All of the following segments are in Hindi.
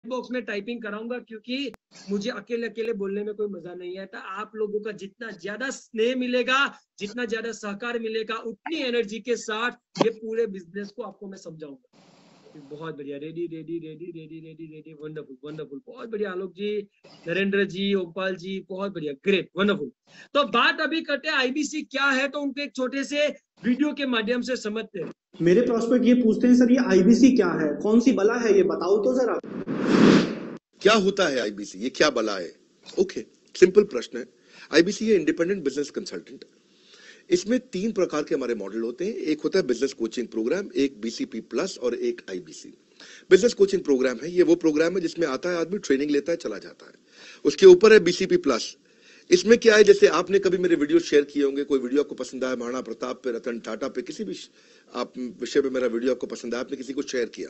बॉक्स में टाइपिंग कराऊंगा, क्योंकि मुझे अकेले अकेले बोलने में कोई मजा नहीं आता। आप लोगों का जितना ज्यादा स्नेह मिलेगा, जितना ज्यादा सहकार मिलेगा, उतनी एनर्जी के साथ ये पूरे बिजनेस को आपको मैं समझाऊंगा। बहुत बढ़िया, ready ready ready ready ready ready, wonderful wonderful, बहुत बढ़िया आलोक जी, नरेंद्र जी, ओमपाल जी, बहुत बढ़िया, ग्रेट, वंडरफुल। तो बात अभी करते हैं आईबीसी क्या है, तो उनको एक छोटे से वीडियो के माध्यम से समझते हैं। मेरे प्रोस्पेक्ट ये पूछते हैं, सर ये आईबीसी क्या है, कौन सी बला है, ये बताओ तो जरा। क्या होता है आईबीसी, ये क्या बला है? ओके, सिंपल प्रश्न है। आईबीसी है इंडिपेंडेंट बिजनेस कंसल्टेंट। इसमें 3 प्रकार के हमारे मॉडल होते हैं। एक होता है बिजनेस कोचिंग प्रोग्राम, एक बीसीपी प्लस और एक आईबीसी। बिजनेस कोचिंग प्रोग्राम है, ये वो प्रोग्राम है जिसमें आता है आदमी, ट्रेनिंग लेता है, चला जाता है। उसके ऊपर है बीसीपी प्लस। इसमें क्या है, जैसे आपने कभी मेरे वीडियो शेयर किए होंगे, कोई वीडियो आपको पसंद आया, महाराणा प्रताप पे, रतन टाटा पे, किसी भी आप विषय पे मेरा वीडियो आपको पसंद आया, आपने किसी को शेयर किया,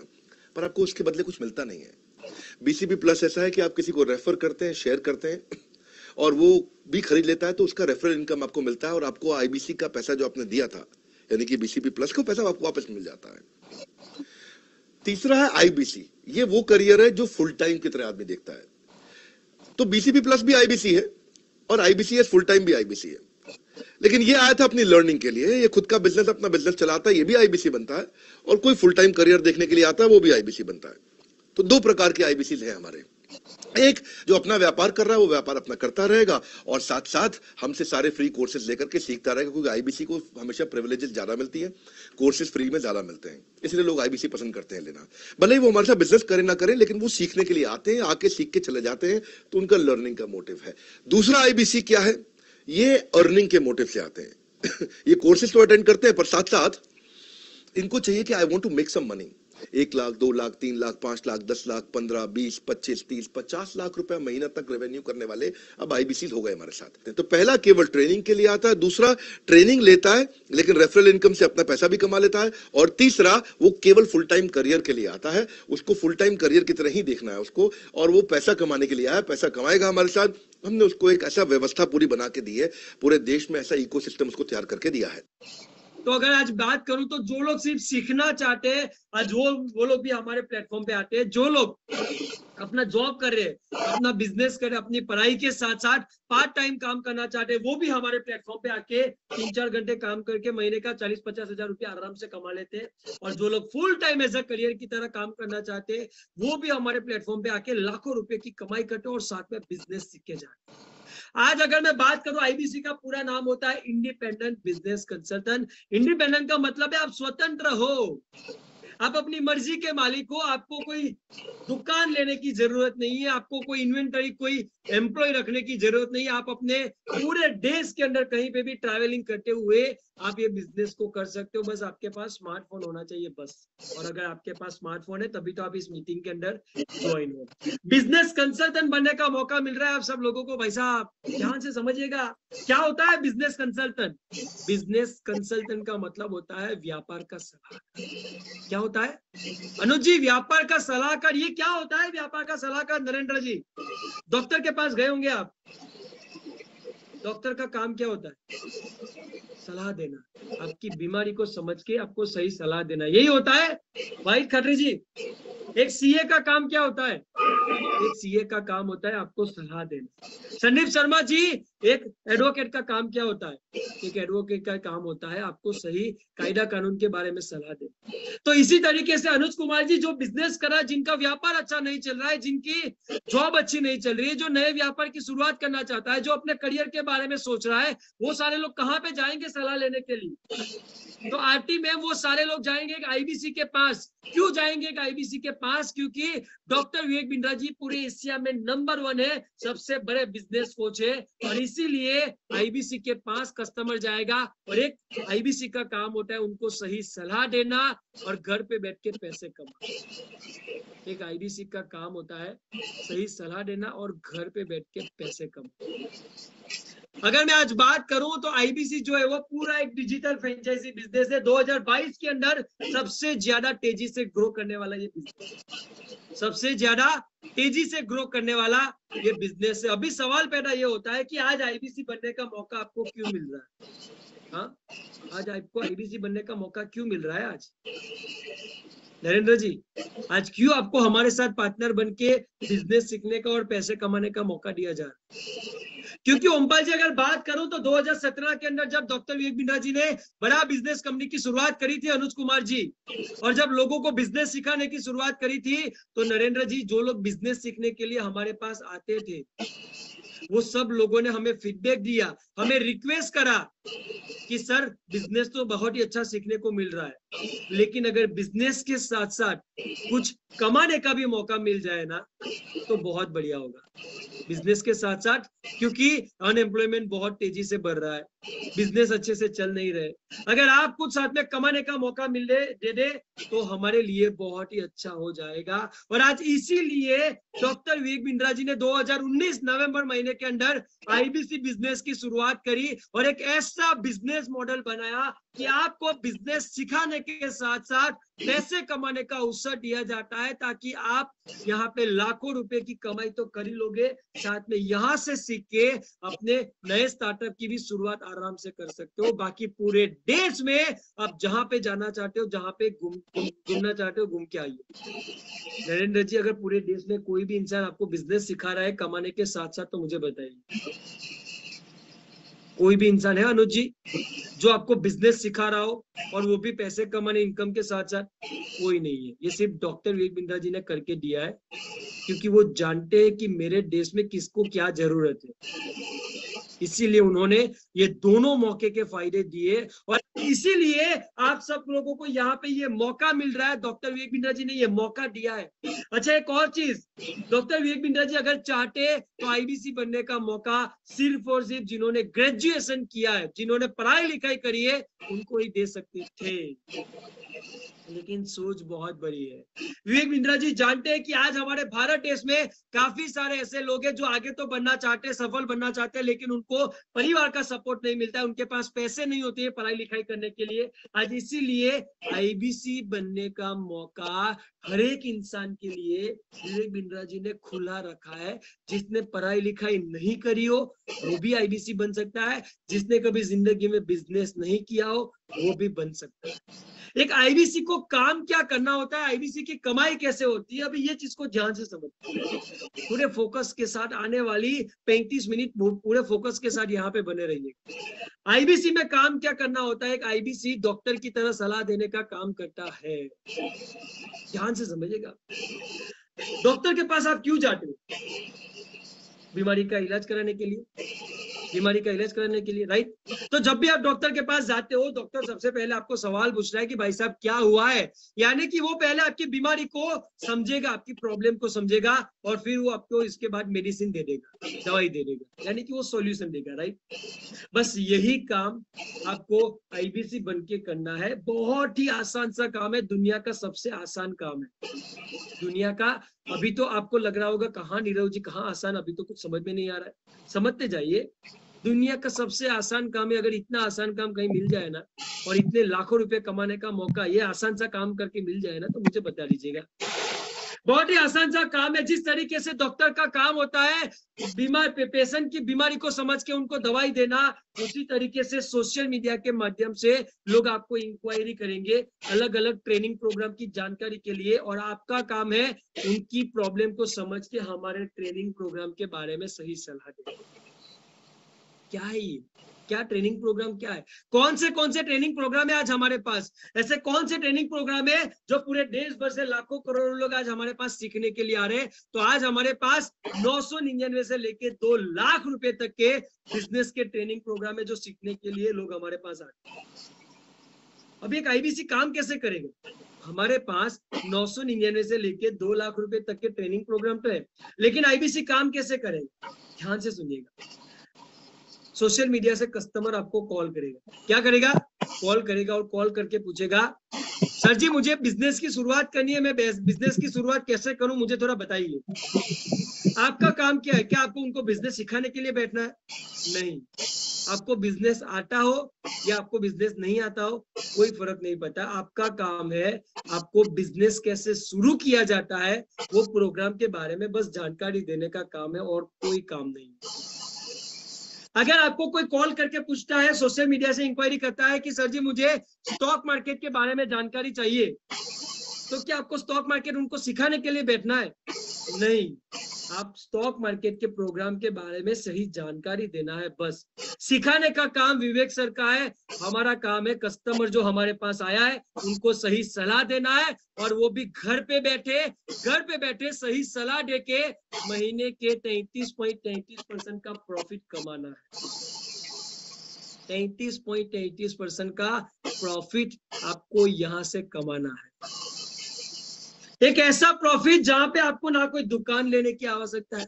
पर आपको उसके बदले कुछ मिलता नहीं है। बीसीपी प्लस ऐसा है कि आप किसी को रेफर करते हैं, शेयर करते हैं, और वो भी खरीद लेता है, तो उसका रेफरल इनकम आपको मिलता है, और आपको आईबीसी का पैसा जो आपने दिया था, यानी कि बीसीपी प्लस को पैसा आपको वापस मिल जाता है। तीसरा है आईबीसी। ये वो करियर है जो फुल टाइम की तरह आदमी देखता है। तो बीसीपी प्लस भी आईबीसी है और आईबीसी फुल टाइम भी आईबीसी है। लेकिन ये आया था अपनी लर्निंग के लिए, ये खुद का बिजनेस, अपना बिजनेस चलाता है, ये भी आईबीसी बनता है, और कोई फुल टाइम करियर देखने के लिए आता है, वो भी आईबीसी बनता है। तो 2 प्रकार के आईबीसी हैं हमारे। एक जो अपना व्यापार कर रहा है, वो व्यापार अपना करता रहेगा, और साथ साथ हमसे सारे फ्री कोर्सेज लेकर के सीखता रहेगा, क्योंकि आईबीसी को हमेशा प्रिविलेजेस ज्यादा मिलती है, कोर्सेज फ्री में ज्यादा मिलते हैं, इसलिए लोग आईबीसी पसंद करते हैं लेना। भले ही वो हमारे साथ बिजनेस करें ना करें, लेकिन वो सीखने के लिए आते हैं, आके सीख के चले जाते हैं, तो उनका लर्निंग का मोटिव है। दूसरा आईबीसी क्या है, ये अर्निंग के मोटिव से आते हैं। ये कोर्सेज तो अटेंड करते हैं, पर साथ साथ इनको चाहिए कि I want to make some money. 1 lakh, 2 lakh, 3 lakh, 5 lakh, 10 lakh, 15, 20, 25, 30, 50 lakh रुपए महीना तक रेवेन्यू करने वाले अब आईबीसी हो गए हमारे साथ। तो पहला केवल ट्रेनिंग के लिए आता है, दूसरा ट्रेनिंग लेता है लेकिन रेफरल इनकम से अपना पैसा भी कमा लेता है, और तीसरा वो केवल फुल टाइम करियर के लिए आता है। उसको फुल टाइम करियर की तरह ही देखना है उसको, और वो पैसा कमाने के लिए आया, पैसा कमाएगा हमारे साथ। हमने उसको एक ऐसा व्यवस्था पूरी बना के दी है, पूरे देश में ऐसा इकोसिस्टम उसको तैयार करके दिया है। तो अगर आज बात करूं तो जो लोग सिर्फ सीखना चाहते हैं, आज वो लोग भी हमारे प्लेटफॉर्म पे आते हैं। जो लोग अपना जॉब कर रहे हैं, अपना बिजनेस कर रहे हैं, अपनी पढ़ाई के साथ साथ पार्ट टाइम काम करना चाहते हैं, वो भी हमारे प्लेटफॉर्म पे आके 3-4 घंटे काम करके महीने का 40-50 हजार रुपया आराम से कमा लेते हैं। और जो लोग full time as a career की तरह काम करना चाहते हैं, वो भी हमारे प्लेटफॉर्म पे आके लाखों रुपए की कमाई करते हैं और साथ में बिजनेस सीख के जाते हैं। आज अगर मैं बात करूं, आईबीसी का पूरा नाम होता है इंडिपेंडेंट बिजनेस कंसल्टेंट। इंडिपेंडेंट का मतलब है आप स्वतंत्र हो, आप अपनी मर्जी के मालिक हो, आपको कोई दुकान लेने की जरूरत नहीं है, आपको कोई इन्वेंटरी, कोई एम्प्लॉय रखने की जरूरत नहीं है। आप अपने पूरे देश के अंदर कहीं पे भी ट्रैवलिंग करते हुए आप ये बिजनेस को कर सकते हो। बस आपके पास स्मार्टफोन होना चाहिए बस, और अगर आपके पास स्मार्टफोन है तभी तो आप इस मीटिंग के अंदर ज्वाइन हो। बिजनेस कंसल्टेंट बनने का मौका मिल रहा है आप सब लोगों को। भाई साहब ध्यान से समझिएगा, क्या होता है बिजनेस कंसल्टेंट? बिजनेस कंसल्टेंट का मतलब होता है व्यापार का सलाहकार। क्या होता है अनुज जी? व्यापार का सलाहकार। ये क्या होता है व्यापार का सलाहकार? नरेंद्र जी, डॉक्टर के पास गए होंगे आप, डॉक्टर का काम क्या होता है? सलाह देना, आपकी बीमारी को समझ के आपको सही सलाह देना, यही होता है। भाई खत्री जी, एक सीए का काम क्या होता है? एक सीए का काम होता है आपको सलाह देना। संदीप शर्मा जी, एक एडवोकेट का काम क्या होता है? एक एडवोकेट का काम होता है आपको सही कायदा कानून के बारे में सलाह देना। तो इसी तरीके से अनुज कुमार जी, जो बिजनेस कर रहा है, जिनका व्यापार अच्छा नहीं चल रहा है, जिनकी जॉब अच्छी नहीं चल रही है, जो नए व्यापार की शुरुआत करना चाहता है, जो अपने करियर के बारे में सोच रहा है, वो सारे लोग कहाँ पे जाएंगे सलाह लेने के लिए? तो आरटी में वो सारे लोग जाएंगे आईबीसी के पास। क्यों जाएंगे आईबीसी के पास? क्योंकि डॉक्टर विवेक बिंद्रा जी पूरे एशिया में नंबर 1 है, सबसे बड़े बिजनेस कोच है, और इसीलिए आईबीसी के पास कस्टमर जाएगा। और एक आईबीसी का काम होता है उनको सही सलाह देना और घर पे बैठ के पैसे कमाना। एक आईबीसी का काम होता है सही सलाह देना और घर पे बैठ के पैसे कमाना। अगर मैं आज बात करूं तो आईबीसी जो है वो पूरा एक डिजिटल फ्रेंचाइजी बिजनेस है। 2022 के अंदर सबसे ज्यादा तेजी से ग्रो करने वाला ये बिजनेस, सबसे ज्यादा तेजी से ग्रो करने वाला ये बिजनेस है। अभी सवाल पैदा ये होता है कि आज आईबीसी बनने का मौका आपको क्यों मिल रहा है? हाँ, आज आपको आईबीसी बनने का मौका क्यों मिल रहा है? आज नरेंद्र जी, आज क्यों आपको हमारे साथ पार्टनर बन के बिजनेस सीखने का और पैसे कमाने का मौका दिया जा रहा है? क्योंकि ओमपाल जी, अगर बात करूं तो 2017 के अंदर जब डॉक्टर विवेक बिंद्रा जी ने बड़ा बिजनेस कंपनी की शुरुआत करी थी, अनुज कुमार जी, और जब लोगों को बिजनेस सिखाने की शुरुआत करी थी, तो नरेंद्र जी, जो लोग बिजनेस सीखने के लिए हमारे पास आते थे, वो सब लोगों ने हमें फीडबैक दिया, हमें रिक्वेस्ट करा कि सर, बिजनेस तो बहुत ही अच्छा सीखने को मिल रहा है, लेकिन अगर बिजनेस के साथ साथ कुछ कमाने का भी मौका मिल जाए ना, तो बहुत बढ़िया होगा। बिजनेस के साथ साथ, क्योंकि अनएम्प्लॉयमेंट बहुत तेजी से बढ़ रहा है, बिजनेस अच्छे से चल नहीं रहे, अगर आप कुछ साथ में कमाने का मौका दे दे तो हमारे लिए बहुत ही अच्छा हो जाएगा। और आज इसीलिए डॉक्टर विवेक बिंद्रा जी ने 2019 नवंबर महीने के अंदर आईबीसी बिजनेस की शुरुआत करी और एक ऐसा बिजनेस मॉडल बनाया कि आपको बिजनेस सिखाने के साथ साथ पैसे कमाने का अवसर दिया जाता है, ताकि आप यहाँ पे लाखों रुपए की कमाई तो कर ही लोगे, साथ में यहाँ से सीख के अपने नए स्टार्टअप की भी शुरुआत आराम से कर सकते हो। बाकी पूरे देश में आप जहां पे जाना चाहते हो, जहां पे घूमना चाहते हो, घूम के आइए। नरेंद्र जी, अगर पूरे देश में कोई भी इंसान आपको बिजनेस सिखा रहा है कमाने के साथ साथ, तो मुझे बताइए, कोई भी इंसान है अनुज जी जो आपको बिजनेस सिखा रहा हो और वो भी पैसे कमाने, इनकम के साथ साथ? कोई नहीं है। ये सिर्फ डॉक्टर विवेक बिंद्रा जी ने करके दिया है, क्योंकि वो जानते हैं कि मेरे देश में किसको क्या जरूरत है, इसीलिए उन्होंने ये दोनों मौके के फायदे दिए और इसीलिए आप सब लोगों को यहाँ पे ये मौका मिल रहा है। डॉक्टर विवेक बिंद्रा जी ने ये मौका दिया है। अच्छा, एक और चीज, डॉक्टर विवेक बिंद्रा जी अगर चाहते तो आईबीसी बनने का मौका सिर्फ और सिर्फ जिन्होंने ग्रेजुएशन किया है, जिन्होंने पढ़ाई लिखाई करी है, उनको ही दे सकते थे, लेकिन सोच बहुत बड़ी है। विवेक बिंद्रा जी जानते हैं कि आज हमारे भारत देश में काफी सारे ऐसे लोग हैं जो आगे तो बनना चाहते हैं, सफल बनना चाहते हैं, लेकिन उनको परिवार का सपोर्ट नहीं मिलता है, उनके पास पैसे नहीं होते हैं पढ़ाई लिखाई करने के लिए। आज इसीलिए आईबीसी बनने का मौका हर एक इंसान के लिए विवेक बिंद्रा जी ने खुला रखा है। जिसने पढ़ाई लिखाई नहीं करी हो वो भी आईबीसी बन सकता है, जिसने कभी जिंदगी में बिजनेस नहीं किया हो वो भी बन सकता है। एक आईबीसी को काम क्या करना होता है, आईबीसी की कमाई कैसे होती है, अभी ये चीज को ध्यान से समझिए। पूरे फोकस के साथ आने वाली 35 मिनट पूरे फोकस के साथ यहाँ पे बने रहिए। आईबीसी में काम क्या करना होता है, एक आईबीसी डॉक्टर की तरह सलाह देने का काम करता है। ध्यान से समझिएगा। डॉक्टर के पास आप क्यों जाते हो? बीमारी का इलाज कराने के लिए, बीमारी का इलाज कराने के लिए, राइट? तो जब भी आप डॉक्टर के पास जाते हो, डॉक्टर सबसे पहले आपको सवाल पूछ रहा है कि भाई साहब क्या हुआ है, यानी कि वो पहले आपकी बीमारी को समझेगा, आपकी प्रॉब्लम को समझेगा और फिर वो आपको इसके बाद मेडिसिन दे देगा, दवाई दे देगा, यानी कि वो सॉल्यूशन देगा, राइट? बस यही काम आपको आईबीसी बन के करना है। बहुत ही आसान सा काम है, दुनिया का सबसे आसान काम है दुनिया का। अभी तो आपको लग रहा होगा कहाँ नीरव जी, कहाँ आसान, अभी तो कुछ समझ में नहीं आ रहा है। समझते जाइए, दुनिया का सबसे आसान काम है। अगर इतना आसान काम कहीं मिल जाए ना, और इतने लाखों रुपए कमाने का मौका ये आसान सा काम करके मिल जाए ना, तो मुझे बता दीजिएगा। बहुत ही आसान सा काम है। जिस तरीके से डॉक्टर का काम होता है बीमार पेशेंट की बीमारी को समझ के उनको दवाई देना, उसी तरीके से सोशल मीडिया के माध्यम से लोग आपको इंक्वायरी करेंगे अलग अलग ट्रेनिंग प्रोग्राम की जानकारी के लिए, और आपका काम है उनकी प्रॉब्लम को समझ के हमारे ट्रेनिंग प्रोग्राम के बारे में सही सलाह देना। क्या है ये? क्या ट्रेनिंग प्रोग्राम क्या है? कौन से ट्रेनिंग प्रोग्राम है आज हमारे पास? ऐसे कौन से ट्रेनिंग प्रोग्राम है जो पूरे देश भर से लाखों करोड़ों लोग आज हमारे पास सीखने के लिए आ रहे हैं? तो आज हमारे पास 999 से लेके 2 लाख रुपए तक के बिजनेस के ट्रेनिंग प्रोग्राम है जो सीखने के लिए लोग हमारे पास आते हैं। अब एक आईबीसी काम कैसे करेगा? हमारे पास 999 से लेके 2 लाख रुपए तक के ट्रेनिंग प्रोग्राम तो है, लेकिन आईबीसी काम कैसे करेगा? ध्यान से सुनिएगा। सोशल मीडिया से कस्टमर आपको कॉल करेगा। क्या करेगा? कॉल करेगा और कॉल करके पूछेगा, सर जी मुझे बिजनेस की शुरुआत करनी है, मैं बिजनेस की शुरुआत कैसे करूं, मुझे थोड़ा बताइए। आपका काम क्या है? क्या आपको उनको बिजनेस सिखाने के लिए बैठना है? नहीं। आपको बिजनेस आता हो या आपको बिजनेस नहीं आता हो, कोई फर्क नहीं पड़ता। आपका काम है आपको बिजनेस कैसे शुरू किया जाता है वो प्रोग्राम के बारे में बस जानकारी देने का काम है, और कोई काम नहीं। अगर आपको कोई कॉल करके पूछता है, सोशल मीडिया से इंक्वायरी करता है कि सर जी मुझे स्टॉक मार्केट के बारे में जानकारी चाहिए, तो क्या आपको स्टॉक मार्केट उनको सिखाने के लिए बैठना है? नहीं, आप स्टॉक मार्केट के प्रोग्राम के बारे में सही जानकारी देना है बस। सिखाने का काम विवेक सर का है, हमारा काम है कस्टमर जो हमारे पास आया है उनको सही सलाह देना है, और वो भी घर पे बैठे सही सलाह देके महीने के 33.33% का प्रॉफिट कमाना है। 33.33% का प्रॉफिट आपको यहां से कमाना है। एक ऐसा प्रॉफिट जहां पे आपको ना कोई दुकान लेने की आवश्यकता है,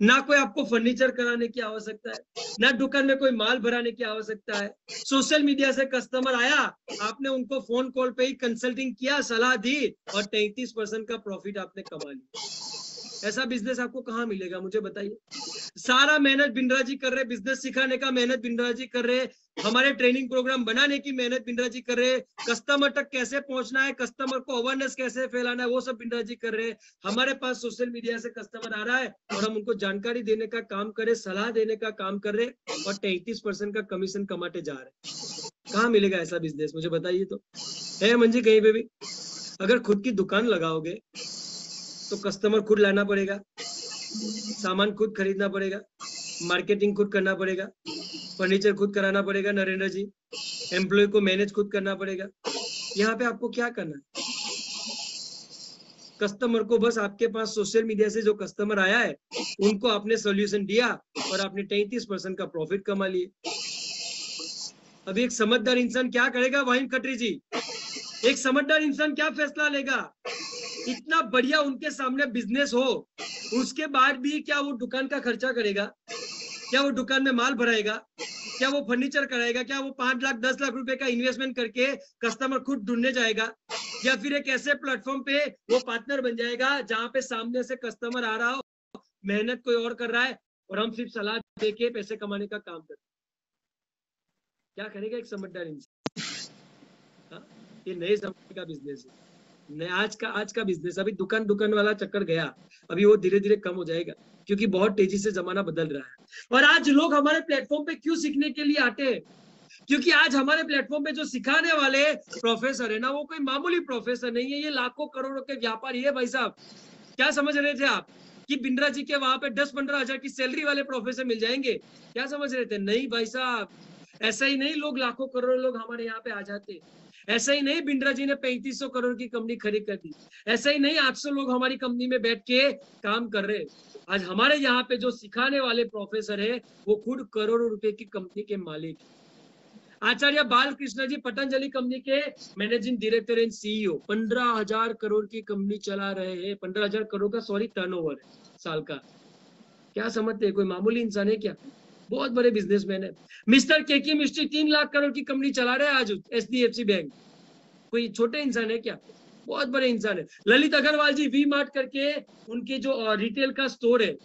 ना कोई आपको फर्नीचर कराने की आवश्यकता है, ना दुकान में कोई माल भराने की आवश्यकता है। सोशल मीडिया से कस्टमर आया, आपने उनको फोन कॉल पे ही कंसल्टिंग किया, सलाह दी और 33% का प्रॉफिट आपने कमा लिया। ऐसा बिजनेस आपको कहाँ मिलेगा मुझे बताइए। सारा मेहनत बिंद्रा जी कर रहे, बिजनेस सिखाने का मेहनत बिंद्रा जी कर रहे, हमारे ट्रेनिंग प्रोग्राम बनाने की मेहनत बिंद्रा जी कर रहे, कस्टमर तक कैसे पहुंचना है, कस्टमर को अवेयरनेस कैसे फैलाना है वो सब बिंद्रा जी कर रहे। हमारे पास सोशल मीडिया से कस्टमर आ रहा है और हम उनको जानकारी देने का काम कर रहे, सलाह देने का काम कर रहे और 33% का कमीशन कमाते जा रहे। कहाँ मिलेगा ऐसा बिजनेस मुझे बताइए तो। है मंजी कहीं पे भी? अगर खुद की दुकान लगाओगे तो कस्टमर खुद लाना पड़ेगा, सामान खुद खरीदना पड़ेगा, मार्केटिंग खुद करना पड़ेगा, फर्नीचर खुद कराना पड़ेगा नरेंद्र जी, एम्प्लॉय को मैनेज खुद करना पड़ेगा। यहाँ पे आपको क्या करना है? कस्टमर को बस आपके पास सोशल मीडिया से जो कस्टमर आया है उनको आपने सोल्यूशन दिया और आपने 33% का प्रॉफिट कमा लिए। अभी एक समझदार इंसान क्या करेगा वाहिम खत्री जी? एक समझदार इंसान क्या फैसला लेगा? इतना बढ़िया उनके सामने बिजनेस हो, उसके बाद भी क्या वो दुकान का खर्चा करेगा? क्या वो दुकान में माल भराएगा? क्या वो फर्नीचर कराएगा? क्या वो 5 लाख 10 लाख रुपए का इन्वेस्टमेंट करके कस्टमर खुद ढूंढने जाएगा? या फिर एक ऐसे प्लेटफॉर्म पे वो पार्टनर बन जाएगा जहां पे सामने से कस्टमर आ रहा हो, मेहनत कोई और कर रहा है और हम सिर्फ सलाह देके पैसे कमाने का काम करते? क्या करेगा एक समझदार इंसान? ये नए समय का बिजनेस है, आज का बिजनेस। अभी दुकान वाला चक्कर गया, अभी वो धीरे धीरे कम हो जाएगा क्योंकि बहुत तेजी से जमाना बदल रहा है। और आज लोग हमारे प्लेटफॉर्म पे क्यों सीखने के लिए आते हैं? क्योंकि आज हमारे प्लेटफॉर्म पे जो सिखाने वाले प्रोफेसर है ना, वो कोई मामूली प्रोफेसर नहीं है, ये लाखों करोड़ों के व्यापारी है भाई साहब। क्या समझ रहे थे आप कि बिंद्रा जी के वहां पे 10-15 हजार की सैलरी वाले प्रोफेसर मिल जाएंगे? क्या समझ रहे थे? नहीं भाई साहब, ऐसा ही नहीं लोग लाखों करोड़ों लोग हमारे यहाँ पे आ जाते। ऐसा ही नहीं बिंद्रा जी ने 3500 करोड़ की कंपनी खरीद कर दी। ऐसा ही नहीं 800 लोग हमारी कंपनी में बैठ के काम कर रहे। आज हमारे यहाँ पे जो सिखाने वाले प्रोफेसर है वो खुद करोड़ों रुपए की कंपनी के मालिक। आचार्य बालकृष्ण जी पतंजलि कंपनी के managing director and CEO, 15,000 crore की कंपनी चला रहे हैं। 15,000 करोड़ का टर्नओवर है साल का। क्या समझते हैं? कोई मामूली इंसान है क्या? बहुत बड़े बिजनेसमैन है। मिस्टर केके मिस्ट्री 3 लाख करोड़ की कंपनी चला रहे हैं आज एचडीएफसी बैंक। कोई छोटे इंसान है क्या? बहुत बड़े इंसान है। ललित अग्रवाल जी वी मार्ट करके उनके जो रिटेल का स्टोर है,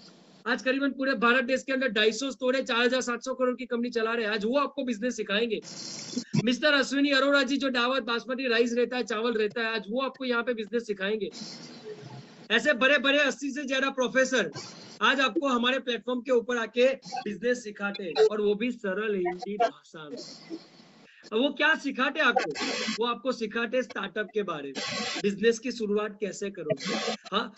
आज करीबन पूरे भारत देश के अंदर 250 स्टोर है, 4,700 करोड़ की कंपनी चला रहे हैं। आज वो आपको बिजनेस सिखाएंगे। मिस्टर अश्विनी अरोड़ा जी जो दावत बासमती राइस रहता है, चावल रहता है, आज वो आपको यहाँ पे बिजनेस सिखाएंगे। ऐसे बड़े बड़े 80 से ज्यादा प्रोफेसर आज आपको हमारे प्लेटफॉर्म के ऊपर आके बिजनेस सिखाते हैं, और वो भी सरल हिंदी भाषा में। वो क्या सिखाते आपको? वो आपको सिखाते स्टार्टअप के बारे में, बिजनेस की शुरुआत कैसे करोगे। हाँ,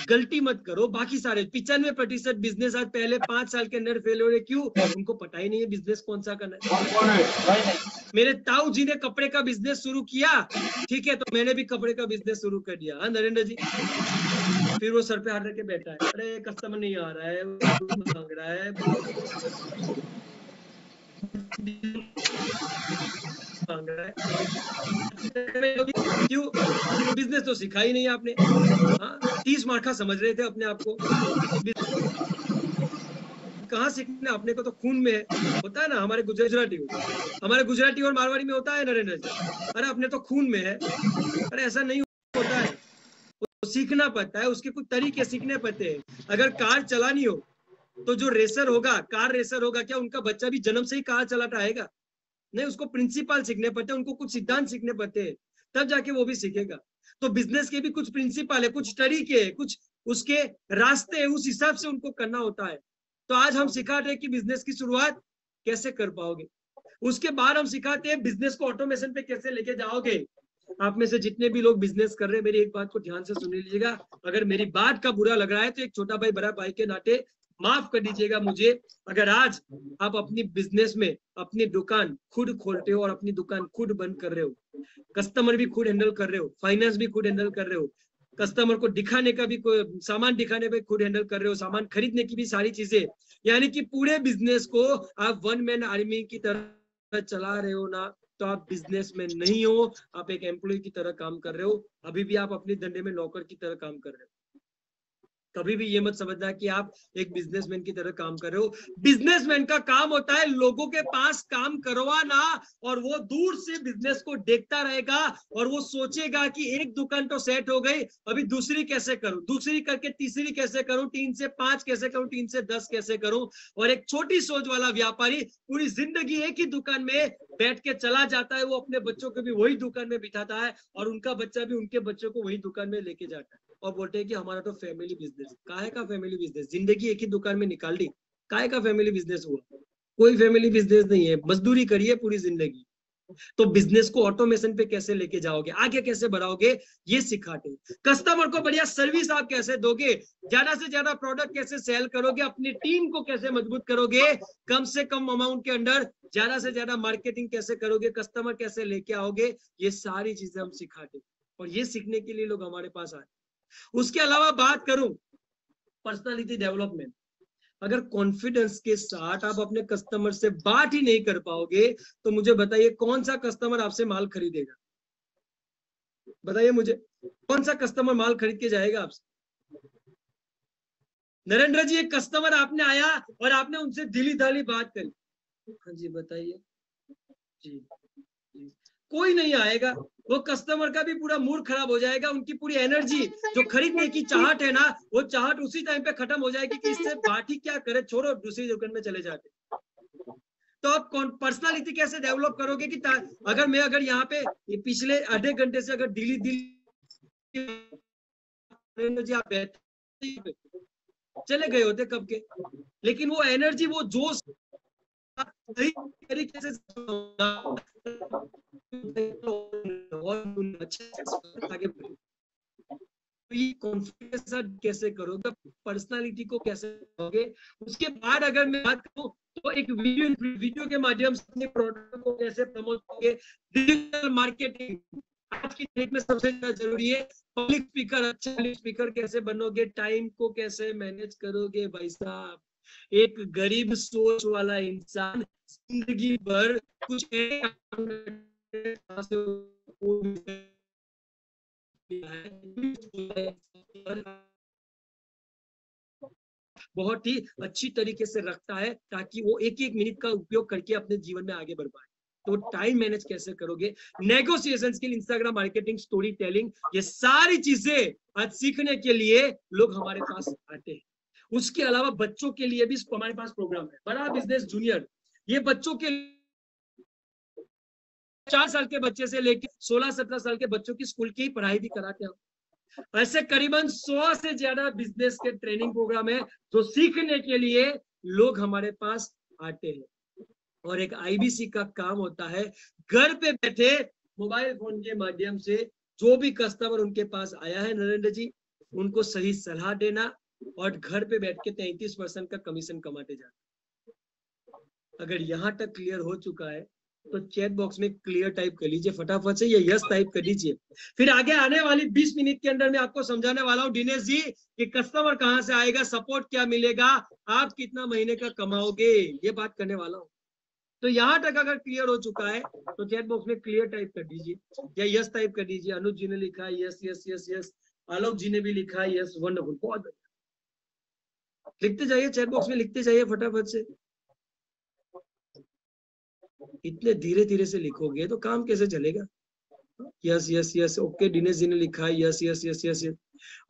गलती मत करो। बाकी सारे 95% बिजनेस आज पहले 5 साल के अंदर फेल हो रहे। क्यों? उनको पता ही नहीं है बिजनेस कौन सा करना है। मेरे ताऊ जी ने कपड़े का बिजनेस शुरू किया, ठीक है, तो मैंने भी कपड़े का बिजनेस शुरू कर दिया। हाँ नरेंद्र जी, फिर वो सर पे हाथ रख के बैठा है, अरे कस्टमर नहीं आ रहा है, मांग रहा है, मांग रहा है। क्यों? बिजनेस तो सिखा ही नहीं आपने। हाँ, 30 मार्का समझ रहे थे अपने आप को। कहाँ सीखना? अपने को तो खून में है। होता है ना हमारे गुजराती और मारवाड़ी में होता है नरेंद्र जी, अरे अपने तो खून में है। अरे ऐसा नहीं होता है, तो सीखना पड़ता है, उसके कुछ तरीके सीखने पड़ते हैं। अगर कार चलानी हो तो जो रेसर होगा, कार रेसर होगा, क्या उनका बच्चा भी जन्म से ही कार चलाता आएगा? नहीं, उसको प्रिंसिपल सीखने पड़ते हैं, उनको कुछ सिद्धांत सीखने पड़ते हैं, तब जाके वो भी सीखेगा। तो बिजनेस के भी कुछ प्रिंसिपल है, कुछ तरीके है, कुछ उसके रास्ते है, उस हिसाब से उनको करना होता है। तो आज हम सिखाते हैं कि बिजनेस की शुरुआत कैसे कर पाओगे। उसके बाद हम सिखाते हैं बिजनेस को ऑटोमेशन पे कैसे लेके जाओगे। आप में से जितने भी लोग बिजनेस कर रहे हैं, मेरी एक बात को ध्यान से सुन लीजिएगा। अगर मेरी बात का बुरा लग रहा है तो एक छोटा भाई बड़ा भाई के नाते माफ कर दीजिएगा मुझे। अगर आज आप अपनी बिजनेस में अपनी दुकान खुद खोलते हो और अपनी दुकान खुद बंद कर रहे हो, कस्टमर भी खुद हैंडल कर रहे हो, फाइनेंस भी खुद हैंडल कर रहे हो, कस्टमर को दिखाने का भी सामान दिखाने पे खुद हैंडल कर रहे हो, सामान खरीदने की भी सारी चीजें, यानी कि पूरे बिजनेस को आप वन मैन आर्मी की तरह चला रहे हो ना, तो आप बिजनेसमैन नहीं हो, आप एक एम्प्लॉय की तरह काम कर रहे हो। अभी भी आप अपने धंधे में नौकर की तरह काम कर रहे हो। कभी भी ये मत समझना कि आप एक बिजनेसमैन की तरह काम कर रहे हो। बिजनेसमैन का काम होता है लोगों के पास काम करवाना, और वो दूर से बिजनेस को देखता रहेगा और वो सोचेगा कि एक दुकान तो सेट हो गई, अभी दूसरी कैसे करूं, दूसरी करके तीसरी कैसे करूं, 3 से 5 कैसे करूं, 3 से 10 कैसे करूं। और एक छोटी सोच वाला व्यापारी पूरी जिंदगी एक ही दुकान में बैठ के चला जाता है, वो अपने बच्चों को भी वही दुकान में बिठाता है और उनका बच्चा भी उनके बच्चों को वही दुकान में लेके जाता है और बोलते हैं कि हमारा तो फैमिली बिजनेस। काहे का फैमिली बिजनेस? जिंदगी एक ही दुकान में निकाल दी, काहे का फैमिली बिजनेस हुआ? कोई फैमिली बिजनेस नहीं है, मजदूरी करिए पूरी जिंदगी। तो बिजनेस को ऑटोमेशन पे कैसे लेके जाओगे, आगे कैसे बढ़ाओगे, ये सिखाते। कस्टमर को बढ़िया सर्विस आप कैसे दोगे, ज्यादा से ज्यादा प्रोडक्ट कैसे सेल करोगे, अपनी टीम को कैसे मजबूत करोगे, कम से कम अमाउंट के अंदर ज्यादा से ज्यादा मार्केटिंग कैसे करोगे, कस्टमर कैसे लेके आओगे, ये सारी चीजें हम सिखाते और ये सीखने के लिए लोग हमारे पास आए। उसके अलावा बात करूं पर्सनालिटी डेवलपमेंट, अगर कॉन्फिडेंस के साथ आप अपने कस्टमर से बात ही नहीं कर पाओगे तो मुझे बताइए कौन सा कस्टमर आपसे माल खरीदेगा? बताइए मुझे, कौन सा कस्टमर माल खरीद के जाएगा आपसे? नरेंद्र जी, एक कस्टमर आपने आया और आपने उनसे दिली दाली बात करी, हाँ जी बताइए जी, कोई नहीं आएगा। वो कस्टमर का भी पूरा मूड खराब हो जाएगा, उनकी पूरी एनर्जी जो खरीदने की चाहत है ना, वो चाहत उसी टाइम पे खत्म हो जाएगी कि इससे बात ही क्या करे, छोड़ो दूसरी दुकान में चले जाते। तो आप पर्सनालिटी कैसे डेवलप करोगे कि अगर यहाँ पे पिछले आधे घंटे से अगर दिली जी आप बैठे चले गए होते कब के, लेकिन वो एनर्जी, वो जोश सही तरीके से आगे कॉन्फिडेंस कैसे करोगे, पर्सनालिटी को कैसे करोगे। उसके बाद अगर मैं बात करूं तो एक वीडियो के माध्यम से अपने प्रोडक्ट को कैसे प्रमोट करोगे, डिजिटल मार्केटिंग आज की डेट में सबसे ज्यादा जरूरी है। पब्लिक स्पीकर, अच्छा पब्लिक स्पीकर कैसे बनोगे, टाइम को कैसे मैनेज करोगे। भाई साहब, एक गरीब सोच वाला इंसान जिंदगी भर कुछ बहुत ही अच्छी तरीके से रखता है ताकि वो एक एक मिनट का उपयोग करके अपने जीवन में आगे बढ़ पाए। तो टाइम मैनेज कैसे करोगे, negotiation skill, Instagram marketing, story telling, ये सारी चीजें आज सीखने के लिए लोग हमारे पास आते हैं। उसके अलावा बच्चों के लिए भी हमारे पास प्रोग्राम है, बड़ा बिजनेस जूनियर। ये बच्चों के 4 साल के बच्चे से लेकर 16-17 साल के बच्चों की स्कूल की पढ़ाई भी कराते हैं। ऐसे करीबन 100 से ज्यादा बिजनेस के ट्रेनिंग प्रोग्राम है जो सीखने के लिए लोग हमारे पास आते हैं। और एक आईबीसी का काम होता है घर पे बैठे मोबाइल फोन के माध्यम से जो भी कस्टमर उनके पास आया है नरेंद्र जी, उनको सही सलाह देना और घर पे बैठ के 33% का कमीशन कमाते जाना। अगर यहाँ तक क्लियर हो चुका है तो चैट बॉक्स में क्लियर टाइप कर लीजिए फटाफट से, या यस टाइप कर दीजिए। फिर आगे आने वाली 20 मिनट के अंदर मैं आपको समझाने वाला हूँ दिनेश जी कि कस्टमर कहाँ से आएगा, सपोर्ट क्या मिलेगा, आप कितना महीने का कमाओगे, ये बात करने वाला हूँ। तो यहाँ तक अगर क्लियर हो चुका है तो चैट बॉक्स में क्लियर टाइप कर दीजिए या यस टाइप कर दीजिए। अनुज जी ने लिखा है यस यस यस यस, आलोक जी ने भी लिखा है यस, वंडरफुल, बहुत लिखते जाइए चैट बॉक्स में, लिखते जाइए फटाफट से। इतने धीरे धीरे से लिखोगे तो काम कैसे चलेगा। Yes yes yes, okay, Dinesh ji ने लिखा है yes yes yes yes,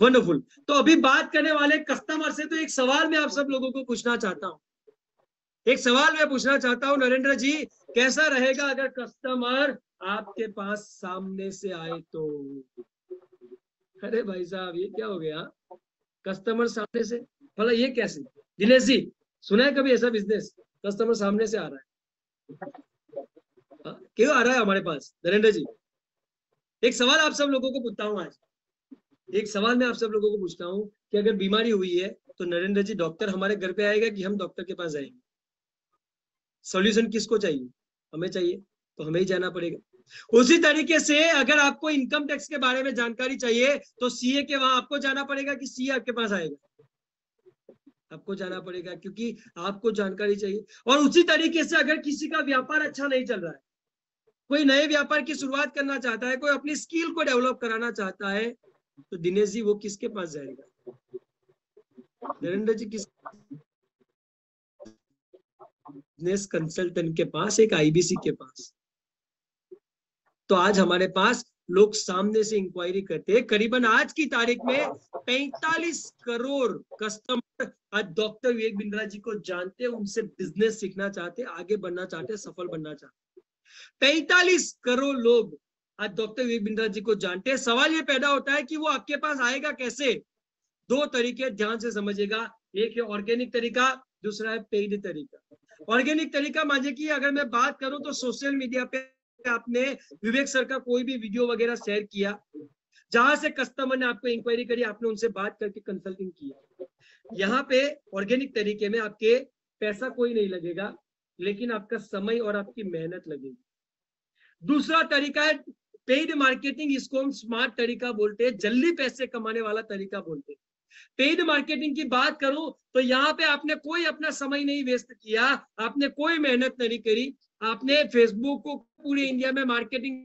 wonderful. तो अभी बात करने वाले कस्टमर से, तो एक सवाल मैं आप सब लोगों को पूछना चाहता हूँ, एक सवाल मैं पूछना चाहता हूँ नरेंद्र जी, कैसा रहेगा अगर कस्टमर आपके पास सामने से आए तो? अरे भाई साहब, ये क्या हो गया, कस्टमर सामने से, भला ये कैसे? दिनेश जी, सुना है कभी ऐसा बिजनेस, कस्टमर सामने से आ रहा है? क्यों आ रहा है हमारे पास नरेंद्र जी? एक सवाल आप सब लोगों को पूछता हूँ आज, एक सवाल मैं आप सब लोगों को पूछता हूँ कि अगर बीमारी हुई है तो नरेंद्र जी डॉक्टर हमारे घर पे आएगा कि हम डॉक्टर के पास जाएंगे? सॉल्यूशन किसको चाहिए? हमें चाहिए, तो हमें ही जाना पड़ेगा। उसी तरीके से अगर आपको इनकम टैक्स के बारे में जानकारी चाहिए तो सीए के वहां आपको जाना पड़ेगा कि सीए आपके पास आएगा? आपको जाना पड़ेगा, क्योंकि आपको जानकारी चाहिए। और उसी तरीके से अगर किसी का व्यापार अच्छा नहीं चल रहा है, कोई नए व्यापार की शुरुआत करना चाहता है, कोई अपनी स्किल को डेवलप कराना चाहता है, तो दिनेश जी वो किसके पास जाएगा? नरेंद्र जी किस बिजनेस कंसल्टेंट के पास, एक आईबीसी के पास। तो आज हमारे पास लोग सामने से इंक्वायरी करते हैं। करीबन आज की तारीख में 45 करोड़ कस्टमर आज डॉक्टर विवेक बिंद्रा जी को जानते हैं, उनसे बिजनेस सीखना चाहते, आगे बढ़ना चाहते, सफल बनना चाहते। 45 करोड़ लोग आज डॉक्टर विवेक बिंद्रा जी को जानते हैं। सवाल ये पैदा होता है कि वो आपके पास आएगा कैसे? दो तरीके ध्यान से समझिएगा, एक है ऑर्गेनिक तरीका, दूसरा है पेड तरीका। ऑर्गेनिक तरीका माने कि अगर मैं बात करूं तो सोशल मीडिया पे आपने विवेक सर का कोई भी वीडियो वगैरह शेयर किया, जहां से कस्टमर ने आपको इंक्वायरी करी, आपने उनसे बात करके कंसल्टिंग किया। यहाँ पे ऑर्गेनिक तरीके में आपके पैसा कोई नहीं लगेगा, लेकिन आपका समय और आपकी मेहनत लगेगी। दूसरा तरीका है पेड मार्केटिंग, इसको हम स्मार्ट तरीका बोलते हैं, जल्दी पैसे कमाने वाला तरीका बोलते हैं। पेड मार्केटिंग की बात करूं तो यहाँ पे आपने कोई अपना समय नहीं वेस्ट किया, आपने कोई मेहनत नहीं करी, आपने फेसबुक को पूरे इंडिया में मार्केटिंग